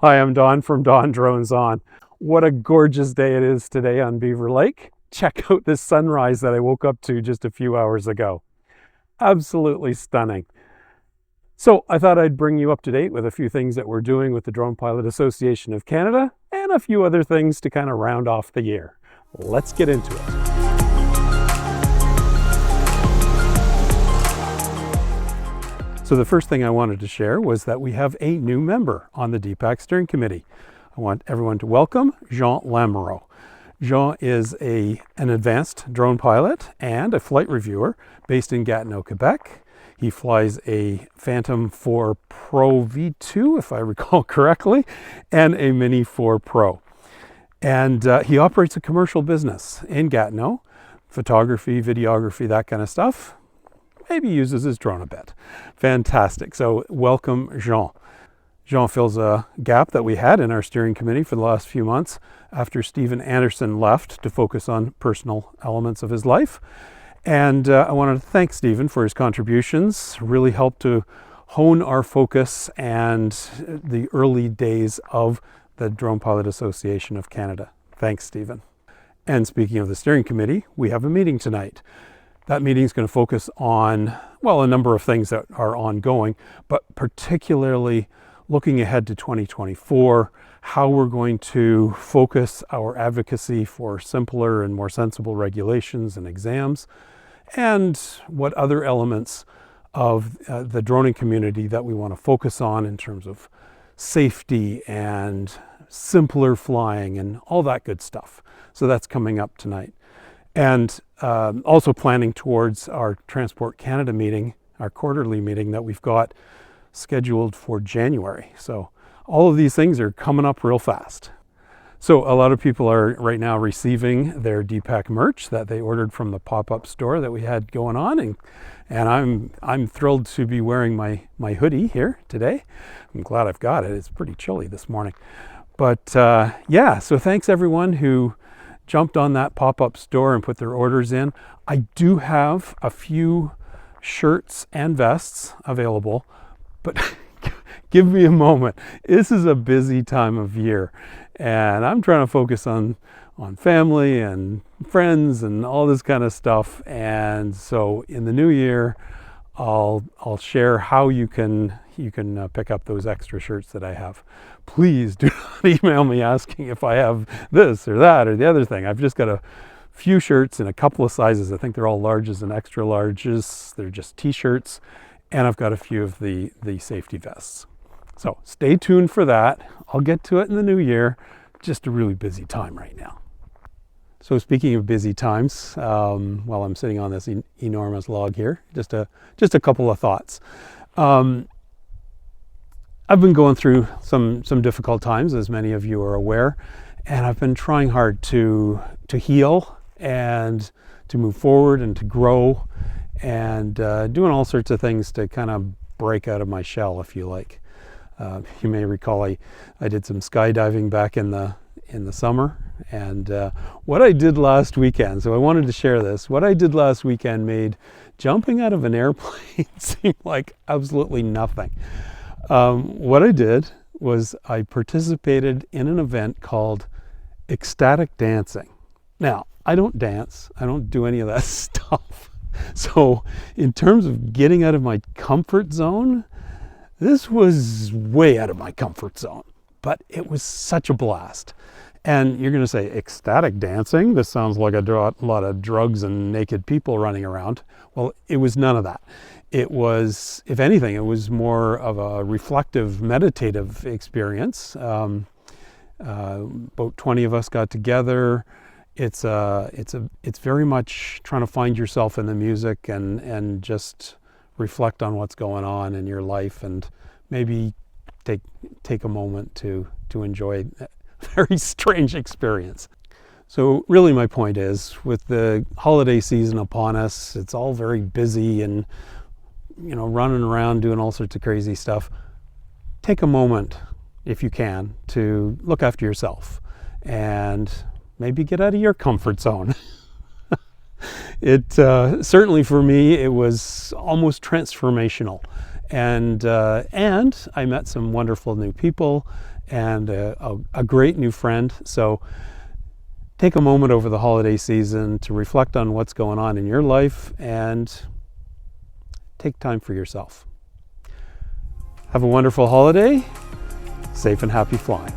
Hi, I'm Don from Don Drones On. What a gorgeous day it is today on Beaver Lake. Check out this sunrise that I woke up to just a few hours ago. Absolutely stunning. So I thought I'd bring you up to date with a few things that we're doing with the Drone Pilot Association of Canada and a few other things to kind of round off the year. Let's get into it. So the first thing I wanted to share was that we have a new member on the DPAC steering committee. I want everyone to welcome Jean Lamoureux. Jean is an advanced drone pilot and a flight reviewer based in Gatineau, Quebec. He flies a Phantom 4 Pro V2, if I recall correctly, and a Mini 4 Pro. And he operates a commercial business in Gatineau, photography, videography, that kind of stuff. Maybe uses his drone a bit. Fantastic. So welcome, Jean. Jean fills a gap that we had in our steering committee for the last few months after Stephen Anderson left to focus on personal elements of his life. And I wanted to thank Stephen for his contributions, really helped to hone our focus and the early days of the Drone Pilot Association of Canada. Thanks, Stephen. And speaking of the steering committee, we have a meeting tonight. That meeting is going to focus on, well, a number of things that are ongoing, but particularly looking ahead to 2024, how we're going to focus our advocacy for simpler and more sensible regulations and exams, and what other elements of the droning community that we want to focus on in terms of safety and simpler flying and all that good stuff. So that's coming up tonight. And also planning towards our Transport Canada meeting, our quarterly meeting that we've got scheduled for January. So all of these things are coming up real fast. So a lot of people are right now receiving their DPAC merch that they ordered from the pop-up store that we had going on, and I'm thrilled to be wearing my hoodie here today. I'm glad I've got it. It's pretty chilly this morning. But yeah, so thanks everyone who jumped on that pop-up store and put their orders in. I do have a few shirts and vests available, but give me a moment. This is a busy time of year, and I'm trying to focus on family and friends and all this kind of stuff. And so in the new year, I'll share how you can pick up those extra shirts that I have. Please do not email me asking if I have this or that or the other thing. I've just got a few shirts in a couple of sizes. I think they're all larges and extra larges. They're just t-shirts, and I've got a few of the safety vests. So stay tuned for that. I'll get to it in the new year. Just a really busy time right now. So speaking of busy times, while I'm sitting on this enormous log here, just a couple of thoughts. I've been going through some difficult times, as many of you are aware, and I've been trying hard to heal and to move forward and to grow and doing all sorts of things to kind of break out of my shell, if you like. You may recall I did some skydiving back in the summer, and what I did last weekend, so I wanted to share this, what I did last weekend made jumping out of an airplane seem like absolutely nothing. What I did was I participated in an event called ecstatic dancing. Now, I don't dance. I don't do any of that stuff. So in terms of getting out of my comfort zone, this was way out of my comfort zone, but it was such a blast. And you're going to say, ecstatic dancing? This sounds like a lot of drugs and naked people running around. Well, it was none of that. It was, if anything, it was more of a reflective, meditative experience. About 20 of us got together. It's very much trying to find yourself in the music and just reflect on what's going on in your life, and maybe take a moment to enjoy that very strange experience. So really my point is, with the holiday season upon us, it's all very busy and running around doing all sorts of crazy stuff. Take a moment, if you can, to look after yourself and maybe get out of your comfort zone. It certainly for me, it was almost transformational. and I met some wonderful new people and a great new friend. So take a moment over the holiday season to reflect on what's going on in your life and take time for yourself. Have a wonderful holiday. Safe and happy flying.